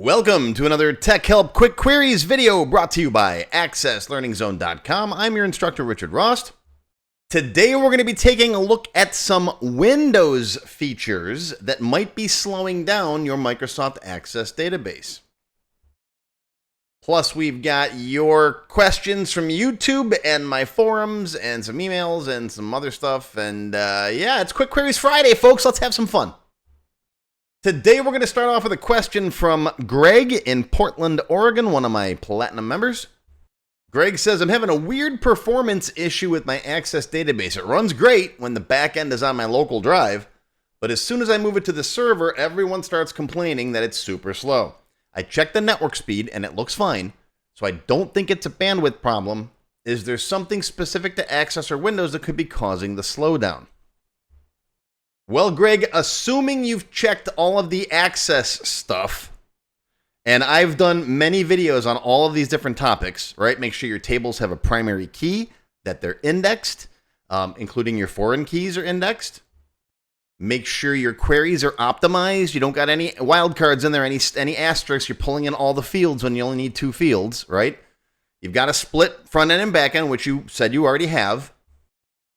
Welcome to another TechHelp Quick Queries video brought to you by AccessLearningZone.com. I'm your instructor, Richard Rost. Today we're going to be taking a look at some Windows features that might be slowing down your Microsoft Access database. Plus, we've got your questions from YouTube and my forums and some emails and some other stuff. And yeah, it's Quick Queries Friday, folks. Let's have some fun. Today, we're going to start off with a question from Greg in Portland, Oregon, one of my Platinum members. Greg says, I'm having a weird performance issue with my Access database. It runs great when the backend is on my local drive, but as soon as I move it to the server, everyone starts complaining that it's super slow. I checked the network speed and it looks fine, so I don't think it's a bandwidth problem. Is there something specific to Access or Windows that could be causing the slowdown? Well, Greg, assuming you've checked all of the Access stuff, and I've done many videos on all of these different topics, right? Make sure your tables have a primary key, that they're indexed, including your foreign keys are indexed. Make sure your queries are optimized. You don't got any wildcards in there, any asterisks. You're pulling in all the fields when you only need 2 fields, right? You've got a split front end and back end, which you said you already have.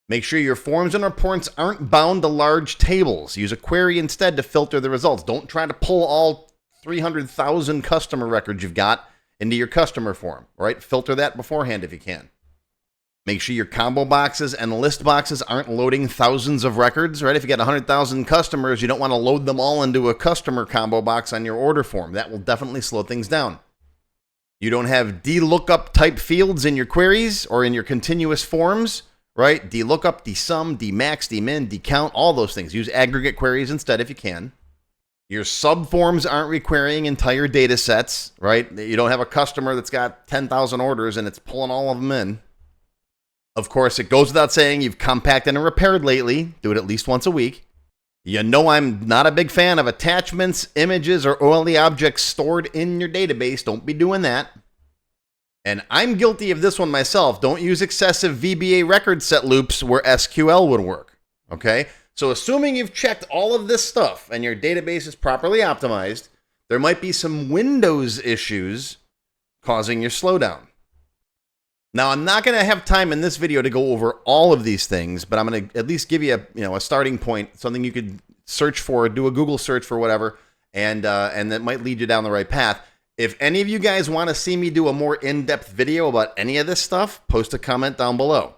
Make sure your forms and reports aren't bound to large tables. Use a query instead to filter the results. Don't try to pull all 300,000 customer records you've got into your customer form, right? Filter that beforehand if you can. Make sure your combo boxes and list boxes aren't loading thousands of records, right? If you got 100,000 customers, you don't want to load them all into a customer combo box on your order form. That will definitely slow things down. You don't have DLOOKUP type fields in your queries or in your continuous forms, right? DLOOKUP, DSUM, DMAX, DMIN, DCount, all those things. Use aggregate queries instead if you can. Your subforms aren't requiring entire data sets, right? You don't have a customer that's got 10,000 orders and it's pulling all of them in. Of course, it goes without saying you've compacted and repaired lately. Do it at least once a week. You know I'm not a big fan of attachments, images, or OLE objects stored in your database. Don't be doing that. And I'm guilty of this one myself. Don't use excessive VBA record set loops where SQL would work, okay? So assuming you've checked all of this stuff and your database is properly optimized, there might be some Windows issues causing your slowdown. Now, I'm not going to have time in this video to go over all of these things, but I'm going to at least give you a starting point, something you could search for, do a Google search for whatever, and that might lead you down the right path. If any of you guys want to see me do a more in-depth video about any of this stuff, post a comment down below.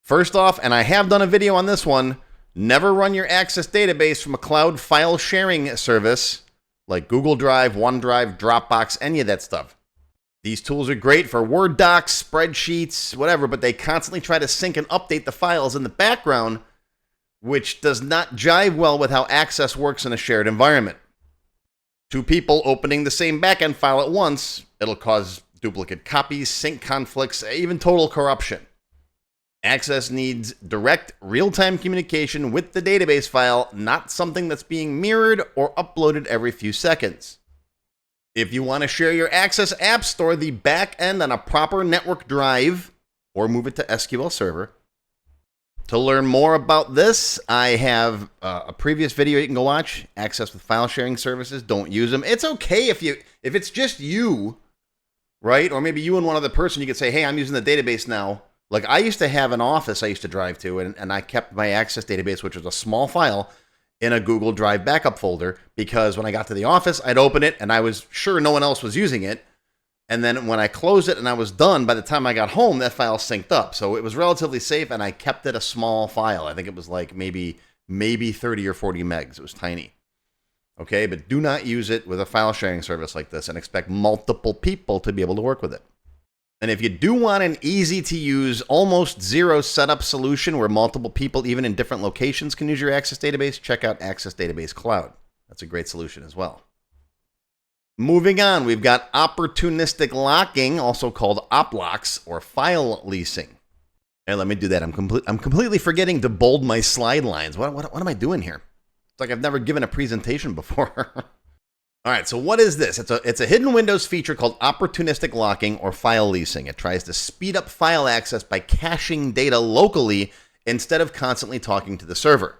First off, and I have done a video on this one, never run your Access database from a cloud file sharing service like Google Drive, OneDrive, Dropbox, any of that stuff. These tools are great for Word docs, spreadsheets, whatever, but they constantly try to sync and update the files in the background, which does not jive well with how Access works in a shared environment. 2 people opening the same backend file at once, it'll cause duplicate copies, sync conflicts, even total corruption. Access needs direct, real-time communication with the database file, not something that's being mirrored or uploaded every few seconds. If you want to share your Access app, store the backend on a proper network drive or move it to SQL Server. To learn more about this, I have a previous video you can go watch. Access with file sharing services. Don't use them. It's okay if it's just you, right? Or maybe you and one other person, you could say, hey, I'm using the database now. Like I used to have an office I used to drive to, and I kept my Access database, which was a small file, in a Google Drive backup folder, because when I got to the office, I'd open it and I was sure no one else was using it. And then when I closed it and I was done, by the time I got home, that file synced up. So it was relatively safe, and I kept it a small file. I think it was like maybe 30 or 40 megs. It was tiny. Okay, but do not use it with a file sharing service like this and expect multiple people to be able to work with it. And if you do want an easy-to-use, almost zero setup solution where multiple people, even in different locations, can use your Access database, check out Access Database Cloud. That's a great solution as well. Moving on, we've got opportunistic locking, also called oplocks or file leasing. And let me do that. I'm completely forgetting to bold my slide lines. What am I doing here? It's like I've never given a presentation before. All right, so what is this? It's a hidden Windows feature called opportunistic locking or file leasing. It tries to speed up file access by caching data locally instead of constantly talking to the server.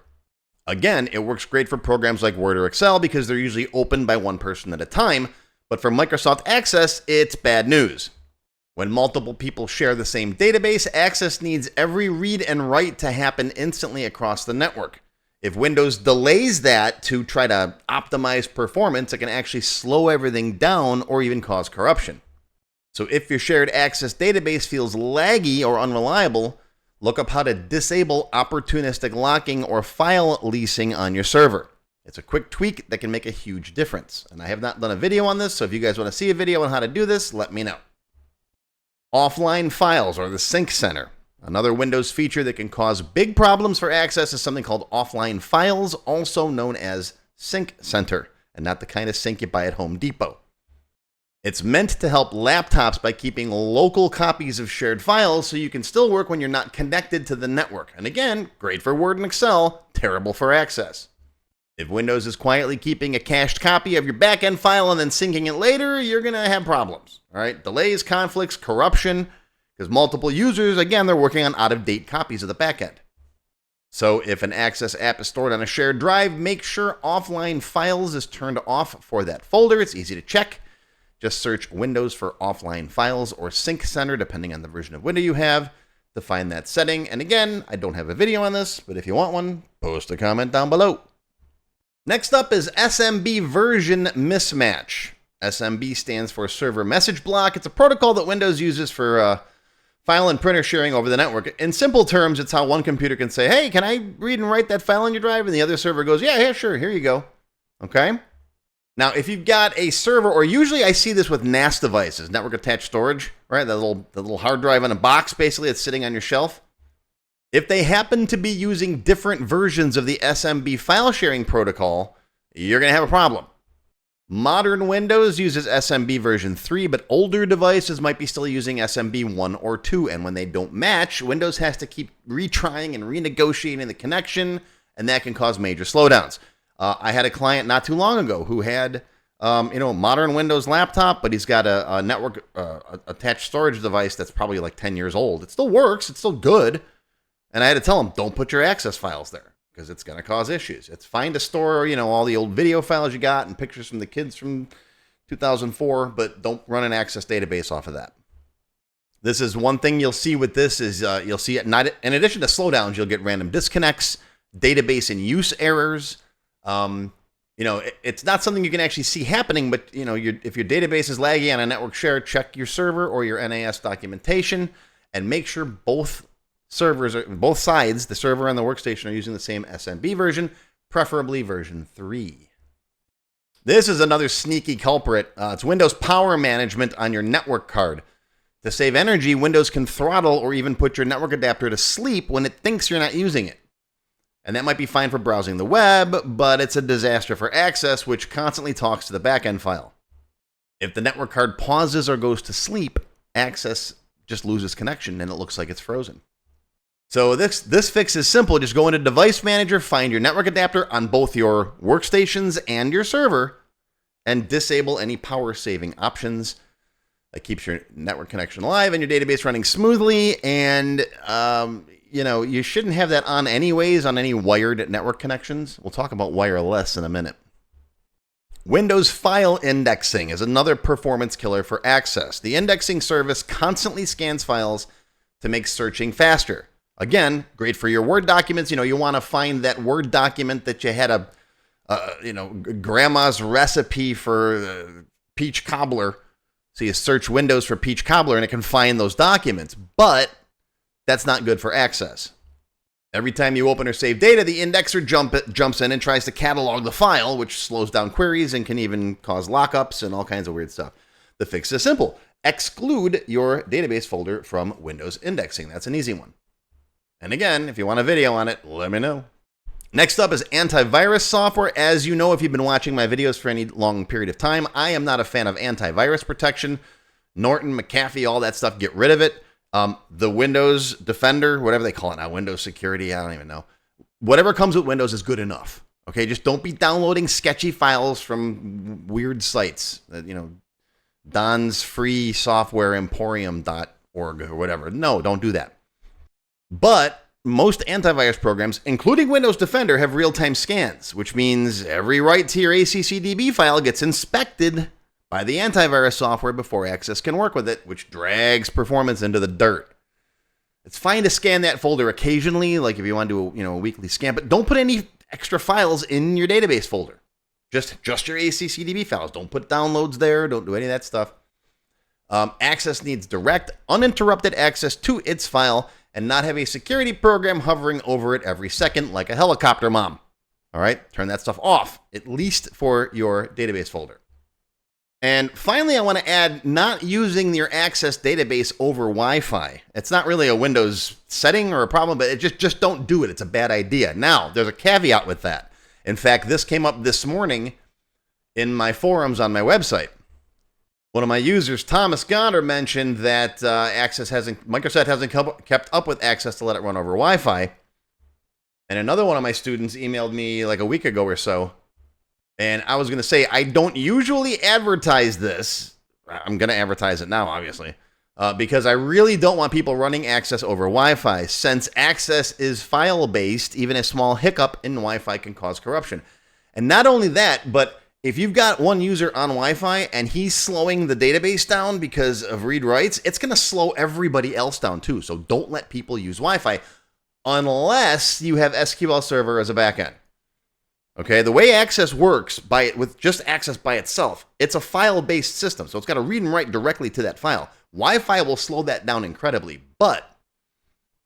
Again, it works great for programs like Word or Excel because they're usually opened by one person at a time, But for Microsoft Access, it's bad news. When multiple people share the same database, Access needs every read and write to happen instantly across the network. If Windows delays that to try to optimize performance, it can actually slow everything down or even cause corruption. So if your shared Access database feels laggy or unreliable, look up how to disable opportunistic locking or file leasing on your server. It's a quick tweak that can make a huge difference. And I have not done a video on this, so if you guys want to see a video on how to do this, let me know. Offline files, or the sync center. Another Windows feature that can cause big problems for Access is something called offline files, also known as sync center, and not the kind of sync you buy at Home Depot. It's meant to help laptops by keeping local copies of shared files so you can still work when you're not connected to the network. And again, great for Word and Excel, terrible for Access. If Windows is quietly keeping a cached copy of your backend file and then syncing it later, you're going to have problems. All right, delays, conflicts, corruption, because multiple users, again, they're working on out-of-date copies of the backend. So if an Access app is stored on a shared drive, make sure offline files is turned off for that folder. It's easy to check. Just search Windows for offline files or sync center, depending on the version of Windows you have, to find that setting. And again, I don't have a video on this, but if you want one, post a comment down below. Next up is SMB version mismatch. SMB stands for server message block. It's a protocol that Windows uses for file and printer sharing over the network. In simple terms, it's how one computer can say, hey, can I read and write that file on your drive? And the other server goes, yeah, sure, here you go. Okay? Now, if you've got a server, or usually I see this with NAS devices, network attached storage, right? The little hard drive in a box, basically, that's sitting on your shelf. If they happen to be using different versions of the SMB file sharing protocol, you're going to have a problem. Modern Windows uses SMB version 3, but older devices might be still using SMB 1 or 2. And when they don't match, Windows has to keep retrying and renegotiating the connection, and that can cause major slowdowns. I had a client not too long ago who had a modern Windows laptop, but he's got a network attached storage device that's probably like 10 years old. It still works. It's still good. And I had to tell him, don't put your Access files there because it's going to cause issues. It's fine to store, all the old video files you got and pictures from the kids from 2004, but don't run an Access database off of that. This is one thing you'll see with this is you'll see, not in addition to slowdowns, you'll get random disconnects, database and use errors. It's not something you can actually see happening, but if your database is laggy on a network share, check your server or your NAS documentation and make sure both servers, both sides, the server and the workstation, are using the same SMB version, preferably version 3. This is another sneaky culprit. It's Windows Power Management on your network card. To save energy, Windows can throttle or even put your network adapter to sleep when it thinks you're not using it. And that might be fine for browsing the web, but it's a disaster for Access, which constantly talks to the backend file. If the network card pauses or goes to sleep, Access just loses connection and it looks like it's frozen. So this fix is simple. Just go into Device Manager, find your network adapter on both your workstations and your server, and disable any power saving options. That keeps your network connection alive and your database running smoothly. And, you shouldn't have that on anyways on any wired network connections. We'll talk about wireless in a minute. Windows File Indexing is another performance killer for Access. The indexing service constantly scans files to make searching faster. Again, great for your Word documents. You want to find that Word document that you had grandma's recipe for peach cobbler. So you search Windows for peach cobbler and it can find those documents. But that's not good for Access. Every time you open or save data, the indexer jumps in and tries to catalog the file, which slows down queries and can even cause lockups and all kinds of weird stuff. The fix is simple. Exclude your database folder from Windows indexing. That's an easy one. And again, if you want a video on it, let me know. Next up is antivirus software. As you know, if you've been watching my videos for any long period of time, I am not a fan of antivirus protection. Norton, McAfee, all that stuff, get rid of it. The Windows Defender, whatever they call it now, Windows Security, I don't even know. Whatever comes with Windows is good enough. Okay, just don't be downloading sketchy files from weird sites. Don's free software emporium.org or whatever. No, don't do that. But most antivirus programs, including Windows Defender, have real-time scans, which means every write to your ACCDB file gets inspected by the antivirus software before Access can work with it, which drags performance into the dirt. It's fine to scan that folder occasionally, like if you want to do a weekly scan, but don't put any extra files in your database folder. Just your ACCDB files. Don't put downloads there. Don't do any of that stuff. Access needs direct, uninterrupted access to its file and not have a security program hovering over it every second like a helicopter mom. All right, turn that stuff off, at least for your database folder. And finally, I want to add not using your Access database over Wi-Fi. It's not really a Windows setting or a problem, but just don't do it. It's a bad idea. Now, there's a caveat with that. In fact, this came up this morning in my forums on my website. One of my users, Thomas Goddard, mentioned that Microsoft hasn't kept up with Access to let it run over Wi-Fi. And another one of my students emailed me like a week ago or so. And I was going to say, I don't usually advertise this. I'm going to advertise it now, obviously, because I really don't want people running Access over Wi-Fi. Since Access is file-based, even a small hiccup in Wi-Fi can cause corruption. And not only that, but if you've got one user on Wi-Fi and he's slowing the database down because of read-writes, it's going to slow everybody else down too. So don't let people use Wi-Fi unless you have SQL Server as a backend. Okay, the way Access works with just Access by itself, it's a file-based system, so it's got to read and write directly to that file. Wi-Fi will slow that down incredibly, but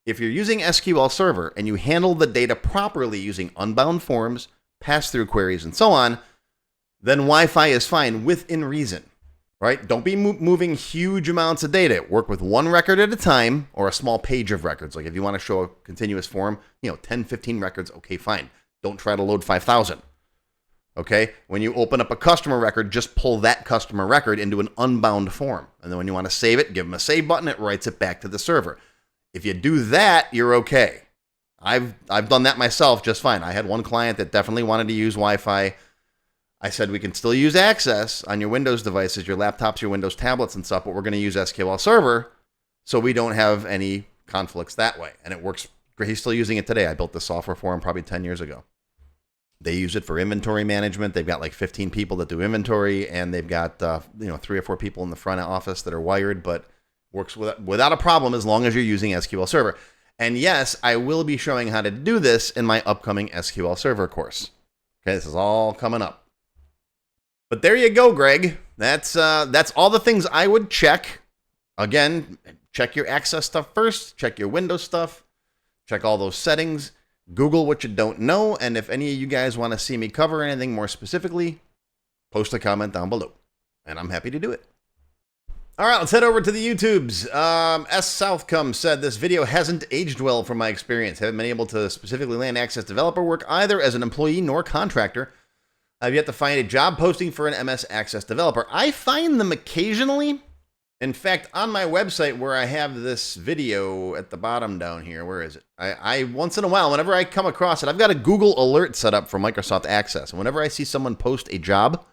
if you're using SQL Server and you handle the data properly using unbound forms, pass-through queries, and so on, then Wi-Fi is fine within reason, right? Don't be moving huge amounts of data. Work with one record at a time or a small page of records. Like if you want to show a continuous form, 10, 15 records, okay, fine. Don't try to load 5,000. Okay? When you open up a customer record, just pull that customer record into an unbound form. And then when you want to save it, give them a save button. It writes it back to the server. If you do that, you're okay. I've done that myself just fine. I had one client that definitely wanted to use Wi-Fi. I said, we can still use Access on your Windows devices, your laptops, your Windows tablets and stuff, but we're going to use SQL Server so we don't have any conflicts that way. And it works great. He's still using it today. I built this software for him probably 10 years ago. They use it for inventory management. They've got like 15 people that do inventory, and they've got 3 or 4 people in the front office that are wired, but works without a problem as long as you're using SQL Server. And yes, I will be showing how to do this in my upcoming SQL Server course. Okay, this is all coming up. But there you go, Greg. That's all the things I would check. Again, check your Access stuff first. Check your Windows stuff. Check all those settings. Google what you don't know, and if any of you guys want to see me cover anything more specifically, post a comment down below, and I'm happy to do it. All right, let's head over to the YouTubes. S. Southcombe said, this video hasn't aged well from my experience. Haven't been able to specifically land Access developer work either as an employee nor contractor. I've yet to find a job posting for an MS Access developer. I find them occasionally. In fact, on my website where I have this video at the bottom down here, where is it? I once in a while, whenever I come across it, I've got a Google alert set up for Microsoft Access. And whenever I see someone post a job,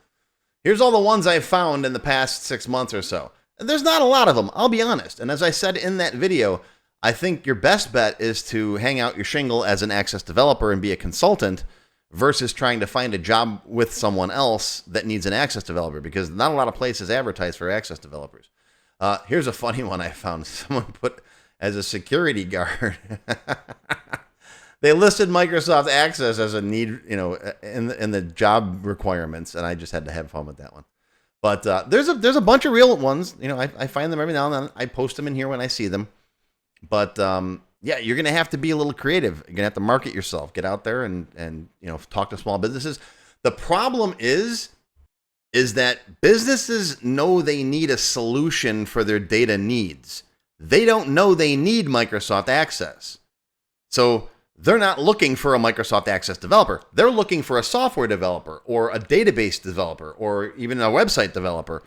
here's all the ones I've found in the past 6 months or so. And there's not a lot of them, I'll be honest. And as I said in that video, I think your best bet is to hang out your shingle as an Access developer and be a consultant versus trying to find a job with someone else that needs an Access developer, because not a lot of places advertise for Access developers. Here's a funny one I found. Someone put as a security guard. They listed Microsoft Access as a need, in the job requirements, and I just had to have fun with that one. But there's a bunch of real ones. I find them every now and then. I post them in here when I see them. But yeah, you're gonna have to be a little creative. You're gonna have to market yourself. Get out there and talk to small businesses. The problem is that businesses know they need a solution for their data needs. They don't know they need Microsoft Access. So they're not looking for a Microsoft Access developer. They're looking for a software developer or a database developer or even a website developer,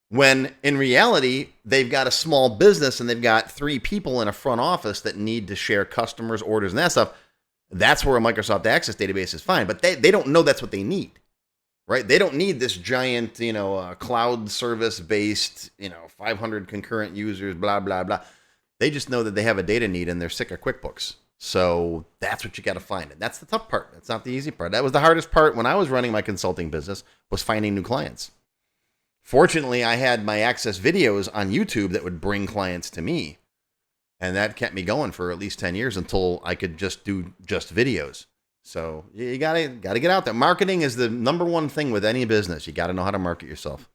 when in reality, they've got a small business and they've got 3 people in a front office that need to share customers, orders, and that stuff. That's where a Microsoft Access database is fine, but they don't know that's what they need. Right? They don't need this giant, cloud service-based, 500 concurrent users, blah, blah, blah. They just know that they have a data need and they're sick of QuickBooks. So that's what you got to find. And that's the tough part. That's not the easy part. That was the hardest part when I was running my consulting business, was finding new clients. Fortunately, I had my Access videos on YouTube that would bring clients to me. And that kept me going for at least 10 years until I could just do just videos. So you gotta get out there. Marketing is the number one thing with any business. You gotta know how to market yourself.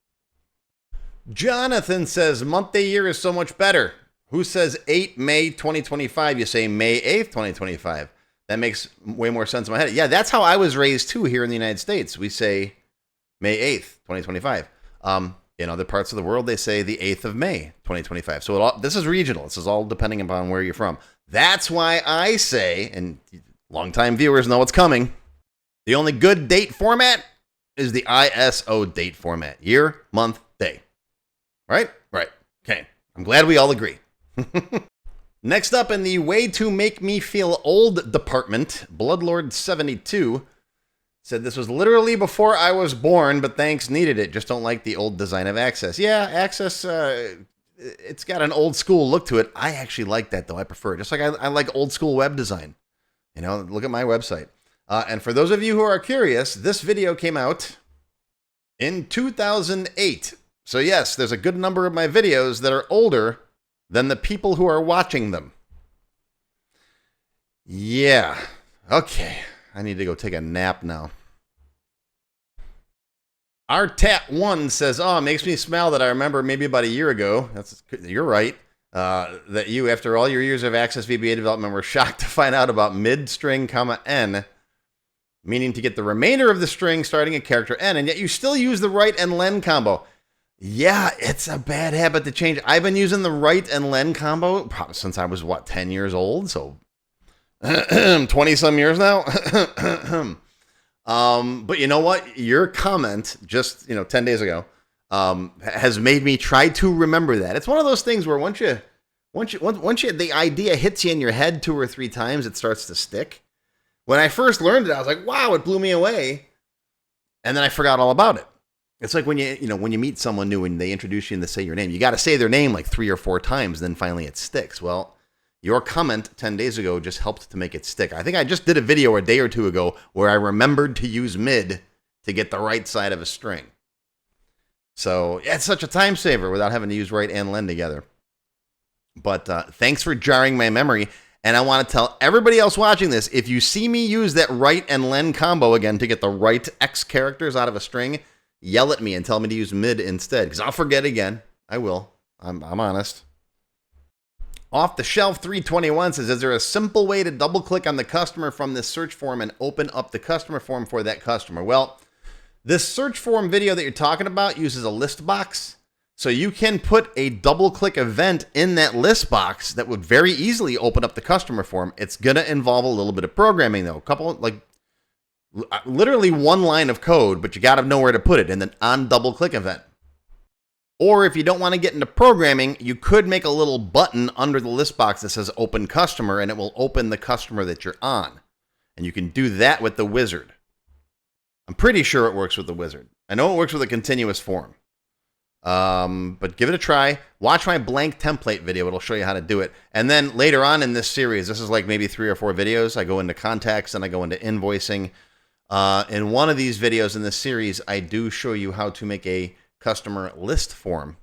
Jonathan says, month day year is so much better. Who says 8 May 2025? You say May 8th, 2025. That makes way more sense in my head. Yeah, that's how I was raised too here in the United States. We say May 8th, 2025. In other parts of the world, they say the 8th of May, 2025. So this is regional. This is all depending upon where you're from. That's why I say, and longtime viewers know what's coming, the only good date format is the ISO date format. Year, month, day. Right? Right. Okay. I'm glad we all agree. Next up in the way to make me feel old department, Bloodlord72 said this was literally before I was born, but thanks, needed it. Just don't like the old design of Access. Yeah, Access, it's got an old school look to it. I actually like that, though. I prefer it. Just like I like old school web design. You know, look at my website. And for those of you who are curious, this video came out in 2008. So yes, there's a good number of my videos that are older than the people who are watching them. Yeah. Okay. I need to go take a nap now. RTAT1 says, oh, it makes me smile that I remember maybe about a year ago. You're right. That you, after all your years of Access VBA development, were shocked to find out about mid-string, n, meaning to get the remainder of the string starting at character n, and yet you still use the right and len combo. Yeah, it's a bad habit to change. I've been using the right and len combo probably since I was, 10 years old, so 20 some years now. But you know what? Your comment just, 10 days ago, has made me try to remember that. It's one of those things where once the idea hits you in your head 2 or 3 times, it starts to stick. When I first learned it, I was like, wow, it blew me away. And then I forgot all about it. It's like when you meet someone new and they introduce you and they say your name, you got to say their name like 3 or 4 times, then finally it sticks. Well, your comment 10 days ago just helped to make it stick. I think I just did a video a day or 2 ago where I remembered to use mid to get the right side of a string. So yeah, it's such a time saver without having to use right and len together. But thanks for jarring my memory. And I want to tell everybody else watching this, if you see me use that right and len combo again to get the right X characters out of a string, yell at me and tell me to use mid instead, because I'll forget again. I will. I'm honest. Off the Shelf 321 says, is there a simple way to double click on the customer from this search form and open up the customer form for that customer? Well, this search form video that you're talking about uses a list box. So you can put a double click event in that list box that would very easily open up the customer form. It's going to involve a little bit of programming though. Literally 1 line of code, but you got to know where to put it in the on double click event. Or if you don't want to get into programming, you could make a little button under the list box that says open customer, and it will open the customer that you're on. And you can do that with the wizard. I'm pretty sure it works with the wizard. I know it works with a continuous form. But give it a try. Watch my blank template video. It'll show you how to do it. And then later on in this series, this is like maybe 3 or 4 videos, I go into contacts and I go into invoicing. In one of these videos in this series, I do show you how to make a customer list form.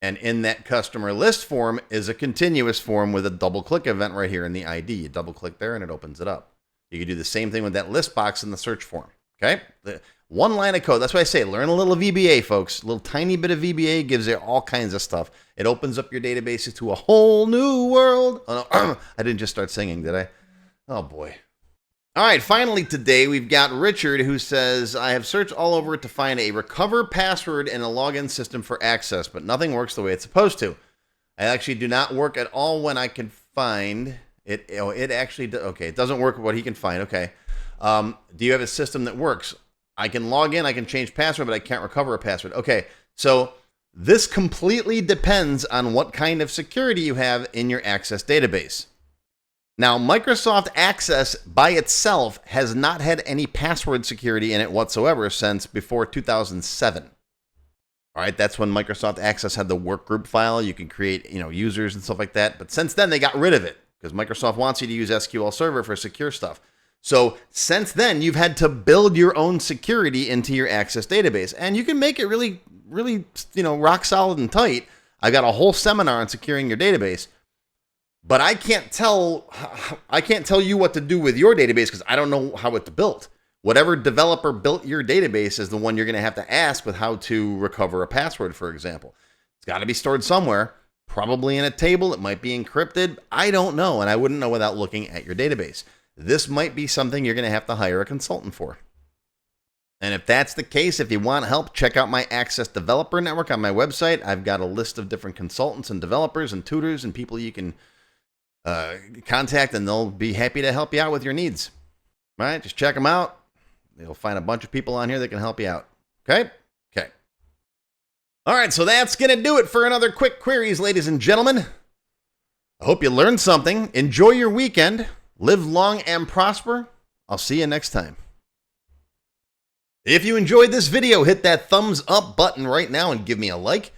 And in that customer list form is a continuous form with a double click event right here in the ID. You double click there and it opens it up. You can do the same thing with that list box in the search form. Okay? 1 line of code. That's why I say learn a little VBA, folks. A little tiny bit of VBA gives you all kinds of stuff. It opens up your databases to a whole new world. Oh, no. I didn't just start singing, did I? Oh, boy. All right, finally today, we've got Richard who says, I have searched all over to find a recover password in a login system for Access, but nothing works the way it's supposed to. I actually do not work at all when I can find it. Oh, it actually, okay, it doesn't work what he can find. Okay. Do you have a system that works? I can log in, I can change password, but I can't recover a password. Okay, so this completely depends on what kind of security you have in your Access database. Now, Microsoft Access by itself has not had any password security in it whatsoever since before 2007. All right, that's when Microsoft Access had the workgroup file. You can create, users and stuff like that. But since then, they got rid of it because Microsoft wants you to use SQL Server for secure stuff. So since then, you've had to build your own security into your Access database, and you can make it really, really, rock solid and tight. I got a whole seminar on securing your database. But I can't tell you what to do with your database because I don't know how it's built. Whatever developer built your database is the one you're going to have to ask with how to recover a password, for example. It's got to be stored somewhere, probably in a table. It might be encrypted. I don't know, and I wouldn't know without looking at your database. This might be something you're going to have to hire a consultant for. And if that's the case, if you want help, check out my Access Developer Network on my website. I've got a list of different consultants and developers and tutors and people you can contact, and they'll be happy to help you out with your needs. All right, just check them out. You'll find a bunch of people on here that can help you out. Okay? Okay. All right, so that's going to do it for another Quick Queries, ladies and gentlemen. I hope you learned something. Enjoy your weekend. Live long and prosper. I'll see you next time. If you enjoyed this video, hit that thumbs up button right now and give me a like.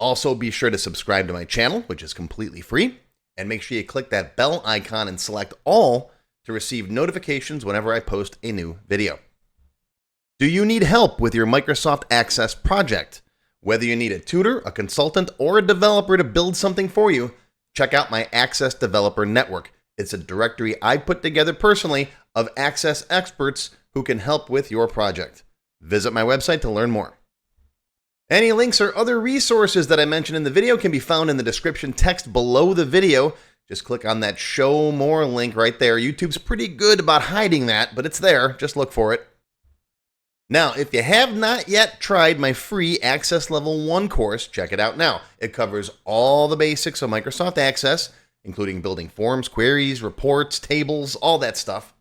Also, be sure to subscribe to my channel, which is completely free. And make sure you click that bell icon and select all to receive notifications whenever I post a new video. Do you need help with your Microsoft Access project? Whether you need a tutor, a consultant, or a developer to build something for you, check out my Access Developer Network. It's a directory I put together personally of Access experts who can help with your project. Visit my website to learn more. Any links or other resources that I mentioned in the video can be found in the description text below the video. Just click on that Show More link right there. YouTube's pretty good about hiding that, but it's there. Just look for it. Now, if you have not yet tried my free Access Level 1 course, check it out now. It covers all the basics of Microsoft Access, including building forms, queries, reports, tables, all that stuff.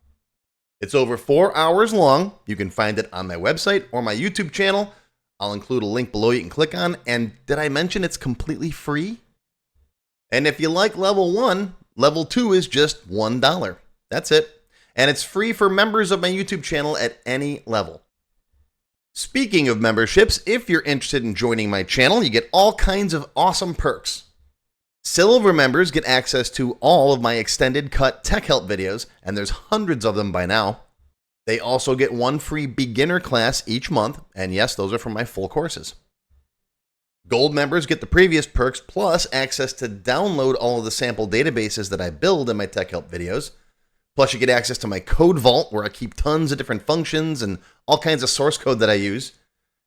It's over 4 hours long. You can find it on my website or my YouTube channel. I'll include a link below you can click on. And did I mention it's completely free? And if you like Level 1, Level 2 is just $1. That's it. And it's free for members of my YouTube channel at any level. Speaking of memberships, if you're interested in joining my channel, you get all kinds of awesome perks. Silver members get access to all of my extended cut TechHelp videos, and there's hundreds of them by now. They also get one free beginner class each month, and yes, those are from my full courses. Gold members get the previous perks plus access to download all of the sample databases that I build in my TechHelp videos. Plus, you get access to my code vault where I keep tons of different functions and all kinds of source code that I use.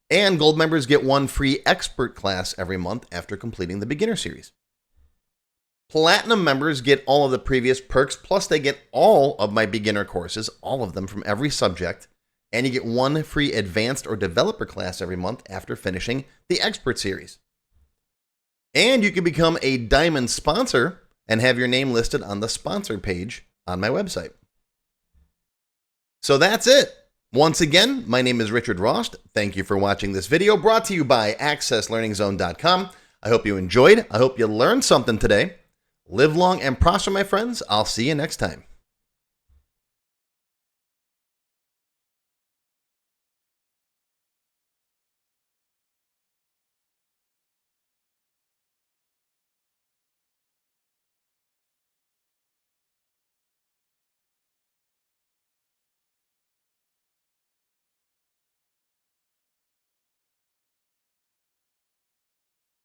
And gold members get one free expert class every month after completing the beginner series. Platinum members get all of the previous perks, plus they get all of my beginner courses, all of them from every subject. And you get one free advanced or developer class every month after finishing the expert series. And you can become a diamond sponsor and have your name listed on the sponsor page on my website. So that's it. Once again, my name is Richard Rost. Thank you for watching this video brought to you by AccessLearningZone.com. I hope you enjoyed. I hope you learned something today. Live long and prosper, my friends. I'll see you next time.